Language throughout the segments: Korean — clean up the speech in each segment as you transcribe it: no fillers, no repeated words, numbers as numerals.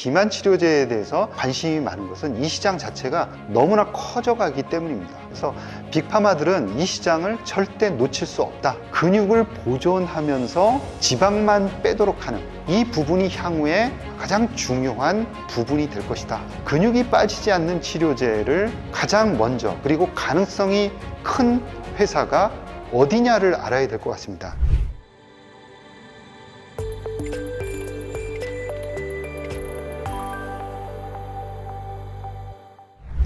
비만 치료제에 대해서 관심이 많은 것은 이 시장 자체가 너무나 커져가기 때문입니다. 그래서 빅파마들은 이 시장을 절대 놓칠 수 없다. 근육을 보존하면서 지방만 빼도록 하는 이 부분이 향후에 가장 중요한 부분이 될 것이다. 근육이 빠지지 않는 치료제를 가장 먼저, 그리고 가능성이 큰 회사가 어디냐를 알아야 될 것 같습니다.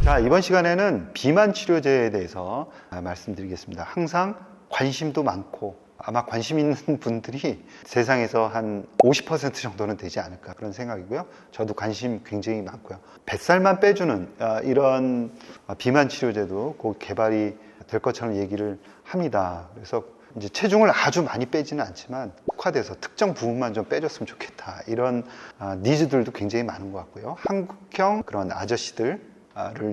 자, 이번 시간에는 비만 치료제에 대해서 말씀드리겠습니다. 항상 관심도 많고 아마 관심 있는 분들이 세상에서 한 50% 정도는 되지 않을까 그런 생각이고요. 저도 관심 굉장히 많고요. 뱃살만 빼주는 이런 비만 치료제도 곧 개발이 될 것처럼 얘기를 합니다. 그래서 이제 체중을 아주 많이 빼지는 않지만 특화돼서 특정 부분만 좀 빼줬으면 좋겠다. 이런 니즈들도 굉장히 많은 것 같고요. 한국형 그런 아저씨들을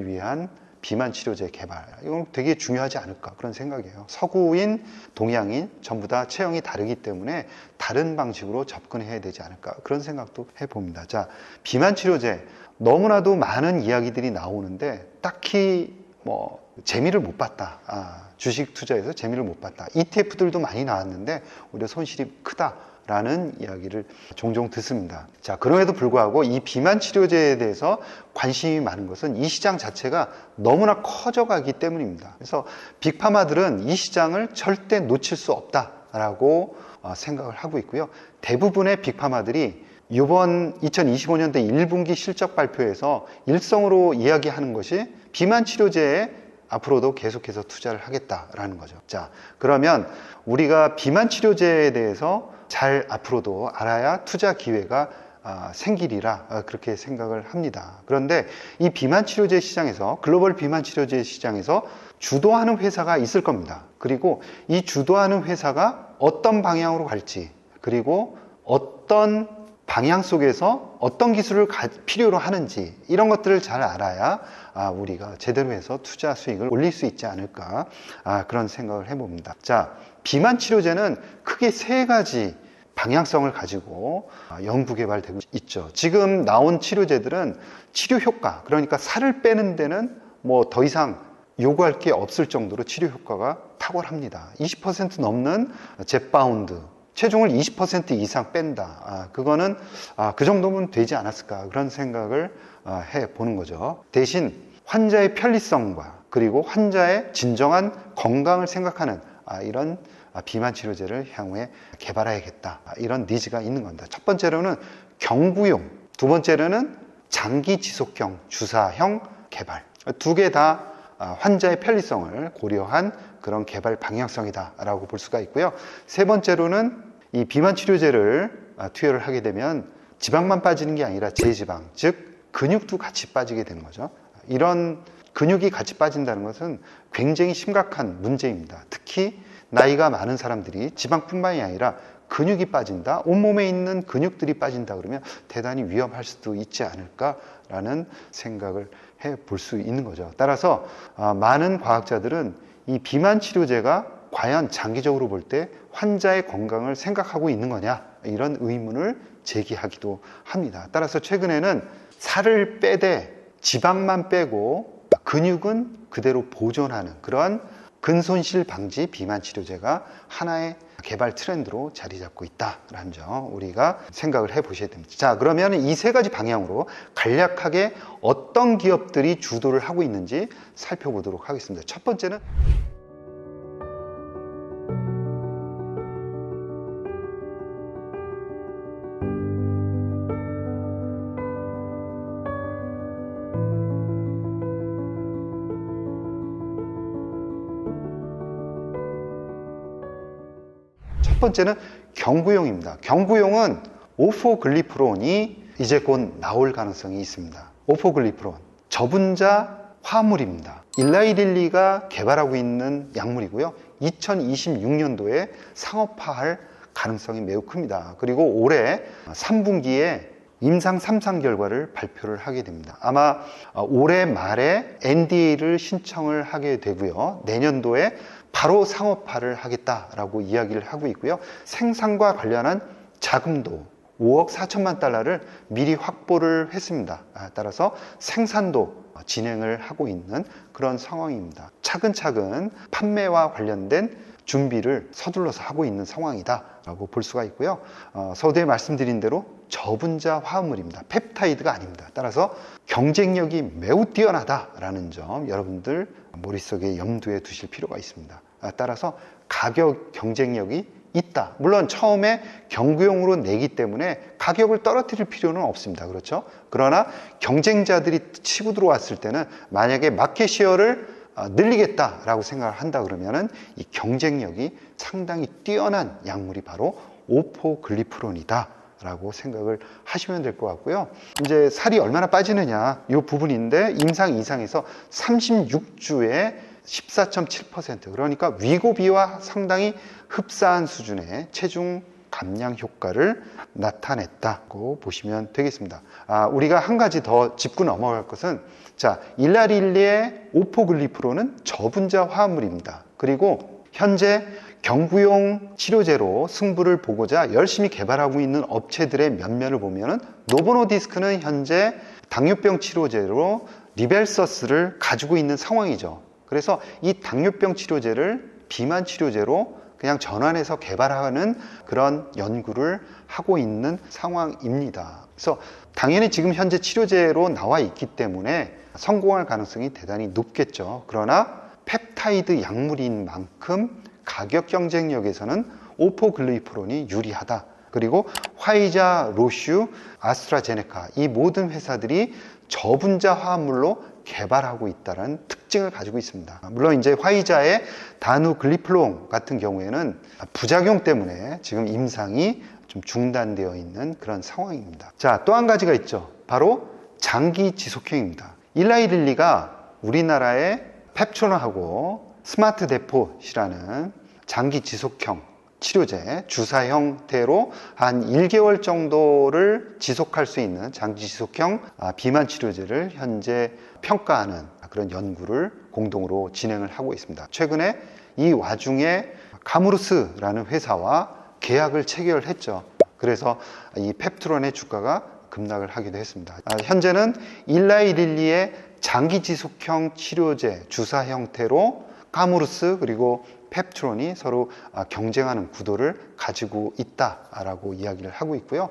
위한 비만 치료제 개발, 이건 되게 중요하지 않을까 그런 생각이에요. 서구인, 동양인 전부 다 체형이 다르기 때문에 다른 방식으로 접근해야 되지 않을까 그런 생각도 해봅니다. 자, 비만 치료제 너무나도 많은 이야기들이 나오는데 딱히 재미를 못 봤다. 주식 투자에서 재미를 못 봤다. ETF들도 많이 나왔는데 오히려 손실이 크다라는 이야기를 종종 듣습니다. 자, 그럼에도 불구하고 이 비만 치료제에 대해서 관심이 많은 것은 이 시장 자체가 너무나 커져가기 때문입니다. 그래서 빅파마들은 이 시장을 절대 놓칠 수 없다라고 생각을 하고 있고요. 대부분의 빅파마들이 이번 2025년도 1분기 실적 발표에서 일성으로 이야기하는 것이 비만 치료제에 앞으로도 계속해서 투자를 하겠다라는 거죠. 자, 그러면 우리가 비만 치료제에 대해서 잘 앞으로도 알아야 투자 기회가 생기리라 그렇게 생각을 합니다. 그런데 이 비만 치료제 시장에서, 글로벌 비만 치료제 시장에서 주도하는 회사가 있을 겁니다. 그리고 이 주도하는 회사가 어떤 방향으로 갈지, 그리고 어떤 방향 속에서 어떤 기술을 필요로 하는지, 이런 것들을 잘 알아야 우리가 제대로 해서 투자 수익을 올릴 수 있지 않을까 그런 생각을 해봅니다. 자, 비만 치료제는 크게 세 가지 방향성을 가지고 연구 개발되고 있죠. 지금 나온 치료제들은 치료 효과, 그러니까 살을 빼는 데는 더 이상 요구할 게 없을 정도로 치료 효과가 탁월합니다. 20% 넘는 젯바운드, 체중을 20% 이상 뺀다. 그거는 그 정도면 되지 않았을까 그런 생각을 해보는 거죠. 대신 환자의 편리성과 그리고 환자의 진정한 건강을 생각하는 이런 비만 치료제를 향후에 개발해야겠다. 이런 니즈가 있는 겁니다. 첫 번째로는 경구용, 두 번째로는 장기 지속형, 주사형 개발. 두 개 다 환자의 편리성을 고려한 그런 개발 방향성이다라고 볼 수가 있고요. 세 번째로는 이 비만 치료제를 투여를 하게 되면 지방만 빠지는 게 아니라 제지방, 즉 근육도 같이 빠지게 되는 거죠. 이런 근육이 같이 빠진다는 것은 굉장히 심각한 문제입니다. 특히 나이가 많은 사람들이 지방뿐만이 아니라 근육이 빠진다, 온몸에 있는 근육들이 빠진다 그러면 대단히 위험할 수도 있지 않을까라는 생각을 해볼 수 있는 거죠. 따라서 많은 과학자들은 이 비만 치료제가 과연 장기적으로 볼 때 환자의 건강을 생각하고 있는 거냐, 이런 의문을 제기하기도 합니다. 따라서 최근에는 살을 빼되 지방만 빼고 근육은 그대로 보존하는 그러한 근손실 방지 비만 치료제가 하나의 개발 트렌드로 자리 잡고 있다라는 점 우리가 생각을 해보셔야 됩니다. 자, 그러면 이 세 가지 방향으로 간략하게 어떤 기업들이 주도를 하고 있는지 살펴보도록 하겠습니다. 첫 번째는 경구용입니다. 경구용은 오포글리프론이 이제 곧 나올 가능성이 있습니다. 오포글리프론, 저분자 화합물입니다. 일라이 릴리가 개발하고 있는 약물이고요. 2026년도에 상업화할 가능성이 매우 큽니다. 그리고 올해 3분기에 임상 3상 결과를 발표를 하게 됩니다. 아마 올해 말에 NDA를 신청을 하게 되고요. 내년도에 바로 상업화를 하겠다라고 이야기를 하고 있고요. 생산과 관련한 자금도 5억 4천만 달러를 미리 확보를 했습니다. 따라서 생산도 진행을 하고 있는 그런 상황입니다. 차근차근 판매와 관련된 준비를 서둘러서 하고 있는 상황이다 라고 볼 수가 있고요. 서두에 말씀드린 대로 저분자 화합물입니다. 펩타이드가 아닙니다. 따라서 경쟁력이 매우 뛰어나다라는 점 여러분들 머릿속에 염두에 두실 필요가 있습니다. 따라서 가격 경쟁력이 있다. 물론 처음에 경구용으로 내기 때문에 가격을 떨어뜨릴 필요는 없습니다. 그렇죠? 그러나 경쟁자들이 치고 들어왔을 때는 만약에 마켓시어를 늘리겠다라고 생각을 한다 그러면은 이 경쟁력이 상당히 뛰어난 약물이 바로 오포글리프론이다 라고 생각을 하시면 될 것 같고요. 이제 살이 얼마나 빠지느냐 이 부분인데 임상 이상에서 36주에 14.7% 그러니까 위고비와 상당히 흡사한 수준의 체중 감량 효과를 나타냈다고 보시면 되겠습니다. 우리가 한 가지 더 짚고 넘어갈 것은 일라릴리의 오포글리프론은 저분자 화합물입니다. 그리고 현재 경구용 치료제로 승부를 보고자 열심히 개발하고 있는 업체들의 면면을 보면은 노보노디스크는 현재 당뇨병 치료제로 리벨서스를 가지고 있는 상황이죠. 그래서 이 당뇨병 치료제를 비만 치료제로 그냥 전환해서 개발하는 그런 연구를 하고 있는 상황입니다. 그래서 당연히 지금 현재 치료제로 나와 있기 때문에 성공할 가능성이 대단히 높겠죠. 그러나 펩타이드 약물인 만큼 가격 경쟁력에서는 오포글리프론이 유리하다. 그리고 화이자, 로슈, 아스트라제네카 이 모든 회사들이 저분자 화합물로 개발하고 있다는 특징을 가지고 있습니다. 물론 이제 화이자의 다누글리플론 같은 경우에는 부작용 때문에 지금 임상이 좀 중단되어 있는 그런 상황입니다. 또 한 가지가 있죠. 바로 장기 지속형입니다. 일라이릴리가 우리나라의 펩초론하고 스마트 데포시라는 장기 지속형 치료제, 주사 형태로 한 1개월 정도를 지속할 수 있는 장기 지속형 비만 치료제를 현재 평가하는 그런 연구를 공동으로 진행을 하고 있습니다. 최근에 이 와중에 카무루스라는 회사와 계약을 체결했죠. 그래서 이 펩트론의 주가가 급락을 하기도 했습니다. 현재는 일라이릴리의 장기 지속형 치료제 주사 형태로 카무루스 그리고 펩트론이 서로 경쟁하는 구도를 가지고 있다라고 이야기를 하고 있고요.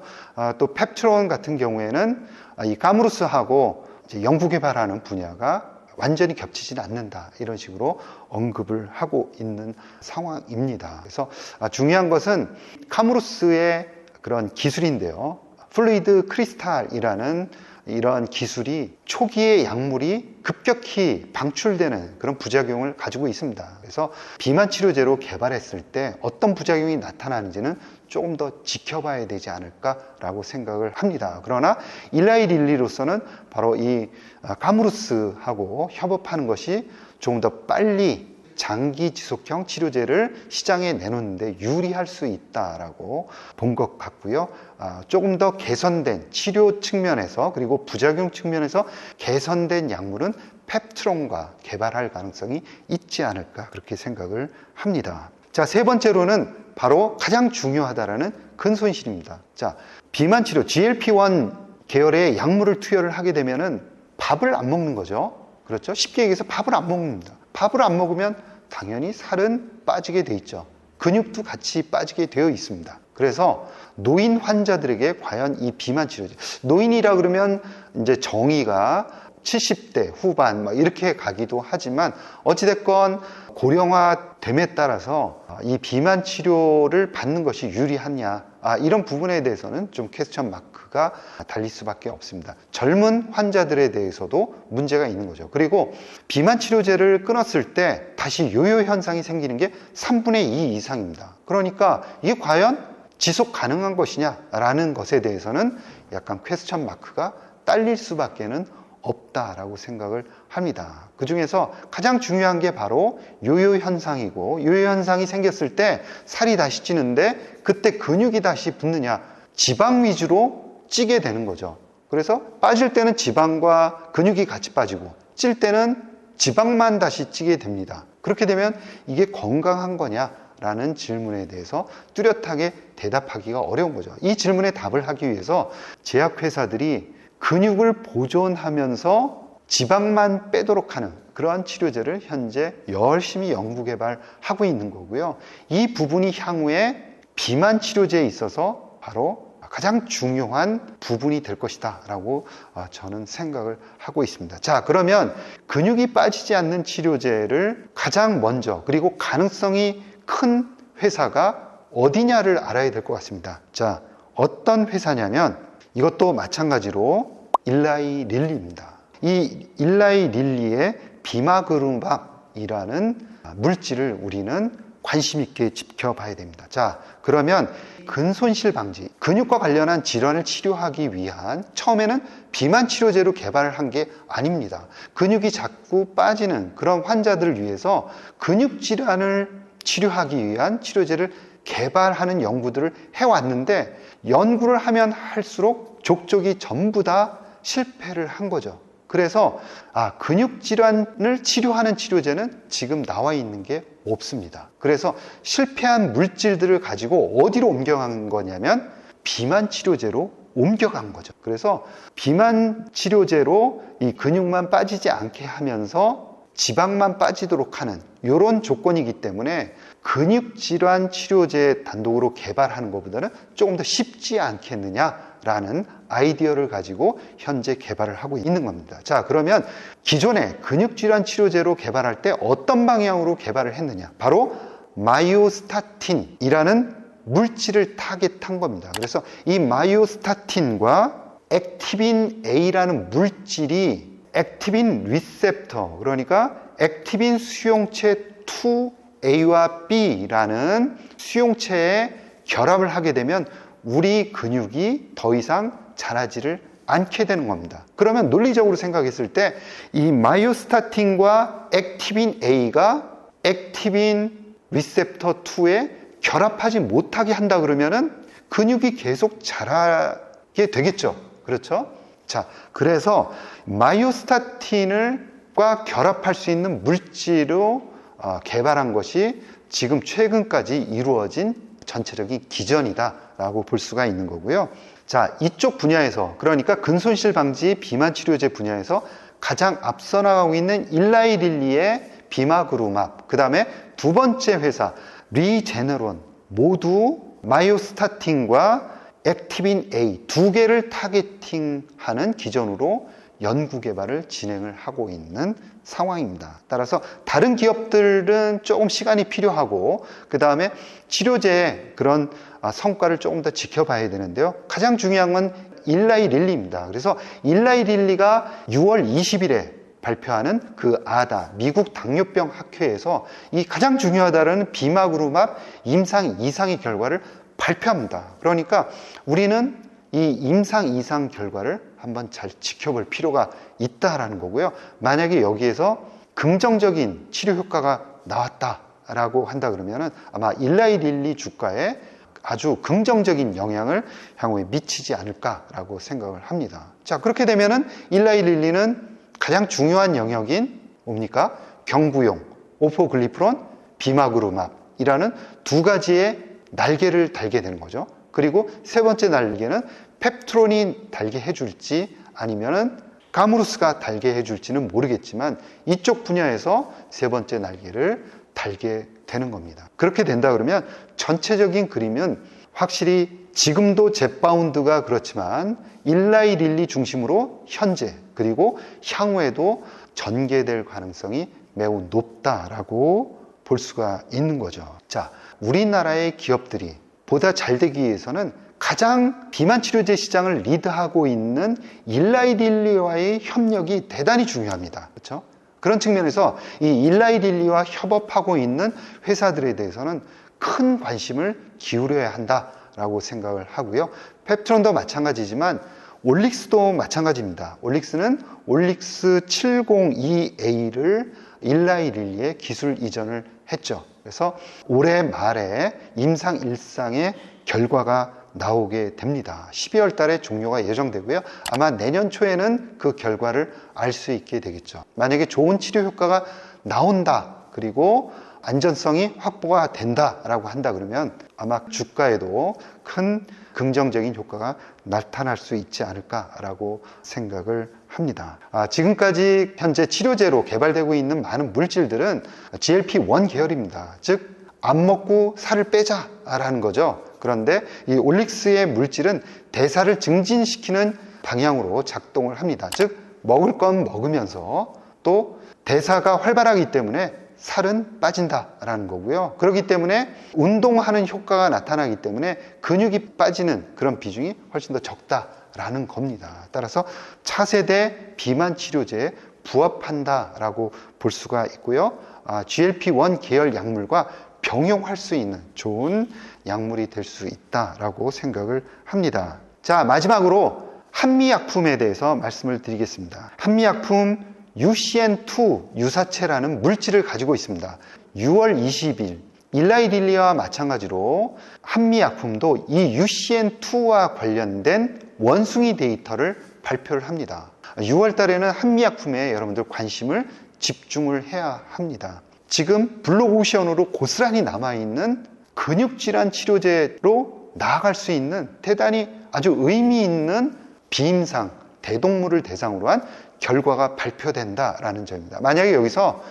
또 펩트론 같은 경우에는 이 카무루스하고 연구 개발하는 분야가 완전히 겹치지는 않는다 이런 식으로 언급을 하고 있는 상황입니다. 그래서 중요한 것은 카무루스의 그런 기술인데요. 플루이드 크리스탈이라는 이러한 기술이 초기에 약물이 급격히 방출되는 그런 부작용을 가지고 있습니다. 그래서 비만 치료제로 개발했을 때 어떤 부작용이 나타나는지는 조금 더 지켜봐야 되지 않을까라고 생각을 합니다. 그러나 일라이릴리로서는 바로 이 카무루스하고 협업하는 것이 조금 더 빨리 장기 지속형 치료제를 시장에 내놓는데 유리할 수 있다라고 본 것 같고요. 조금 더 개선된 치료 측면에서 그리고 부작용 측면에서 개선된 약물은 펩트론과 개발할 가능성이 있지 않을까 그렇게 생각을 합니다. 세 번째로는 바로 가장 중요하다라는 근손실입니다. 비만 치료 GLP-1 계열의 약물을 투여를 하게 되면은 밥을 안 먹는 거죠. 그렇죠? 쉽게 얘기해서 밥을 안 먹는다. 밥을 안 먹으면 당연히 살은 빠지게 돼 있죠. 근육도 같이 빠지게 되어 있습니다. 그래서 노인 환자들에게 과연 이 비만 치료제, 노인이라 그러면 이제 정의가 70대 후반 이렇게 가기도 하지만 어찌됐건 고령화됨에 따라서 이 비만 치료를 받는 것이 유리하냐 이런 부분에 대해서는 좀 퀘스천 마크가 달릴 수밖에 없습니다. 젊은 환자들에 대해서도 문제가 있는 거죠. 그리고 비만 치료제를 끊었을 때 다시 요요 현상이 생기는 게 3분의 2 이상입니다. 그러니까 이게 과연 지속 가능한 것이냐라는 것에 대해서는 약간 퀘스천 마크가 딸릴 수밖에는 없다라고 생각을 합니다. 그 중에서 가장 중요한 게 바로 요요 현상이고, 요요 현상이 생겼을 때 살이 다시 찌는데 그때 근육이 다시 붙느냐, 지방 위주로 찌게 되는 거죠. 그래서 빠질 때는 지방과 근육이 같이 빠지고 찔 때는 지방만 다시 찌게 됩니다. 그렇게 되면 이게 건강한 거냐 라는 질문에 대해서 뚜렷하게 대답하기가 어려운 거죠. 이 질문에 답을 하기 위해서 제약회사들이 근육을 보존하면서 지방만 빼도록 하는 그러한 치료제를 현재 열심히 연구 개발하고 있는 거고요. 이 부분이 향후에 비만 치료제에 있어서 바로 가장 중요한 부분이 될 것이다 라고 저는 생각을 하고 있습니다. 자, 그러면 근육이 빠지지 않는 치료제를 가장 먼저 그리고 가능성이 큰 회사가 어디냐를 알아야 될 것 같습니다. 자, 어떤 회사냐면 이것도 마찬가지로 일라이 릴리입니다. 이 일라이 릴리의 비마그루막이라는 물질을 우리는 관심 있게 지켜봐야 됩니다. 자, 그러면 근손실 방지, 근육과 관련한 질환을 치료하기 위한 처음에는 비만 치료제로 개발을 한 게 아닙니다. 근육이 자꾸 빠지는 그런 환자들을 위해서 근육 질환을 치료하기 위한 치료제를 개발하는 연구들을 해왔는데 연구를 하면 할수록 족족이 전부 다 실패를 한 거죠. 그래서 근육 질환을 치료하는 치료제는 지금 나와 있는 게 없습니다. 그래서 실패한 물질들을 가지고 어디로 옮겨간 거냐면 비만 치료제로 옮겨간 거죠. 그래서 비만 치료제로 이 근육만 빠지지 않게 하면서 지방만 빠지도록 하는 이런 조건이기 때문에 근육 질환 치료제 단독으로 개발하는 것보다는 조금 더 쉽지 않겠느냐라는 아이디어를 가지고 현재 개발을 하고 있는 겁니다. 자, 그러면 기존에 근육 질환 치료제로 개발할 때 어떤 방향으로 개발을 했느냐? 바로 마이오스타틴이라는 물질을 타겟한 겁니다. 그래서 이 마이오스타틴과 액티빈 A라는 물질이 액티빈 리셉터, 그러니까 액티빈 수용체 2A와 B라는 수용체에 결합을 하게 되면 우리 근육이 더 이상 자라지를 않게 되는 겁니다. 그러면 논리적으로 생각했을 때 이 마이오스타틴과 액티빈 A가 액티빈 리셉터 2에 결합하지 못하게 한다 그러면은 근육이 계속 자라게 되겠죠. 그렇죠? 자, 그래서 마이오스타틴과 결합할 수 있는 물질로 개발한 것이 지금 최근까지 이루어진 전체적인 기전이다라고 볼 수가 있는 거고요. 자, 이쪽 분야에서 그러니까 근손실 방지 비만 치료제 분야에서 가장 앞서 나가고 있는 일라이 릴리의 비마그루막, 그 다음에 두 번째 회사 리제네론 모두 마이오스타틴과 액티빈 A 두 개를 타겟팅하는 기전으로 연구 개발을 진행을 하고 있는 상황입니다. 따라서 다른 기업들은 조금 시간이 필요하고 그 다음에 치료제의 그런 성과를 조금 더 지켜봐야 되는데요. 가장 중요한 건 일라이 릴리입니다. 그래서 일라이 릴리가 6월 20일에 발표하는 그 아다 미국 당뇨병 학회에서 이 가장 중요하다는 비마그루막 임상 2상의 결과를 발표합니다. 그러니까 우리는 이 임상 2상 결과를 한번 잘 지켜볼 필요가 있다라는 거고요. 만약에 여기에서 긍정적인 치료 효과가 나왔다라고 한다 그러면은 아마 일라이 릴리 주가에 아주 긍정적인 영향을 향후에 미치지 않을까라고 생각을 합니다. 자, 그렇게 되면은 일라이 릴리는 가장 중요한 영역인 뭡니까? 경구용 오포글리프론 비마그루막이라는 두 가지의 날개를 달게 되는 거죠. 그리고 세 번째 날개는 펩트론이 달게 해줄지 아니면은 가무루스가 달게 해줄지는 모르겠지만 이쪽 분야에서 세 번째 날개를 달게 되는 겁니다. 그렇게 된다 그러면 전체적인 그림은 확실히 지금도 젯바운드가 그렇지만 일라이 릴리 중심으로 현재 그리고 향후에도 전개될 가능성이 매우 높다라고 볼 수가 있는 거죠. 자, 우리나라의 기업들이 보다 잘 되기 위해서는 가장 비만 치료제 시장을 리드하고 있는 일라이 릴리와의 협력이 대단히 중요합니다. 그렇죠? 그런 측면에서 이 일라이 릴리와 협업하고 있는 회사들에 대해서는 큰 관심을 기울여야 한다라고 생각을 하고요. 펩트론도 마찬가지지만 올릭스도 마찬가지입니다. 올릭스는 올릭스 702A를 일라이 릴리에 기술 이전을 했죠. 그래서 올해 말에 임상 1상의 결과가 나오게 됩니다. 12월 달에 종료가 예정되고요. 아마 내년 초에는 그 결과를 알 수 있게 되겠죠. 만약에 좋은 치료 효과가 나온다. 그리고 안전성이 확보가 된다라고 한다 그러면 아마 주가에도 큰 긍정적인 효과가 나타날 수 있지 않을까라고 생각을 합니다. 지금까지 현재 치료제로 개발되고 있는 많은 물질들은 GLP-1 계열입니다. 즉 안 먹고 살을 빼자라는 거죠. 그런데 이 올릭스의 물질은 대사를 증진시키는 방향으로 작동을 합니다. 즉 먹을 건 먹으면서 또 대사가 활발하기 때문에 살은 빠진다라는 거고요. 그렇기 때문에 운동하는 효과가 나타나기 때문에 근육이 빠지는 그런 비중이 훨씬 더 적다라는 겁니다. 따라서 차세대 비만 치료제에 부합한다라고 볼 수가 있고요. GLP-1 계열 약물과 병용할 수 있는 좋은 약물이 될 수 있다라고 생각을 합니다. 자, 마지막으로 한미약품에 대해서 말씀을 드리겠습니다. 한미약품 UCN2 유사체라는 물질을 가지고 있습니다. 6월 20일 일라이릴리와 마찬가지로 한미약품도 이 UCN2와 관련된 원숭이 데이터를 발표를 합니다. 6월 달에는 한미약품에 여러분들 관심을 집중을 해야 합니다. 지금 블루오션으로 고스란히 남아있는 근육질환 치료제로 나아갈 수 있는 대단히 아주 의미 있는 비임상 대동물을 대상으로 한 결과가 발표된다라는 점입니다. 만약에 여기서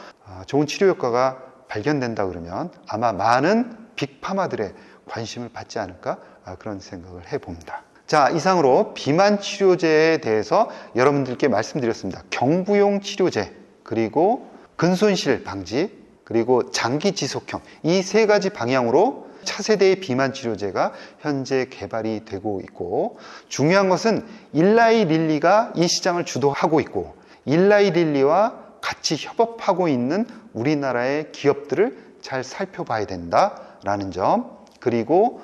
좋은 치료 효과가 발견된다 그러면 아마 많은 빅파마들의 관심을 받지 않을까 그런 생각을 해봅니다. 자, 이상으로 비만 치료제에 대해서 여러분들께 말씀드렸습니다. 경부용 치료제, 그리고 근손실 방지, 그리고 장기 지속형, 이 세 가지 방향으로 차세대의 비만 치료제가 현재 개발이 되고 있고, 중요한 것은 일라이 릴리가 이 시장을 주도하고 있고 일라이 릴리와 같이 협업하고 있는 우리나라의 기업들을 잘 살펴봐야 된다라는 점, 그리고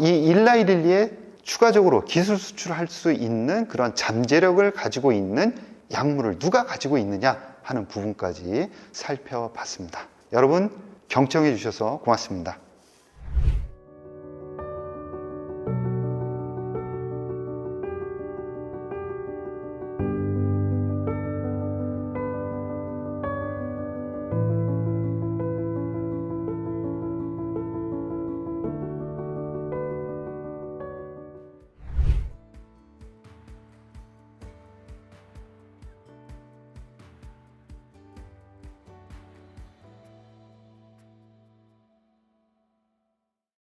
이 일라이 릴리에 추가적으로 기술 수출할 수 있는 그런 잠재력을 가지고 있는 약물을 누가 가지고 있느냐 하는 부분까지 살펴봤습니다. 여러분 경청해 주셔서 고맙습니다.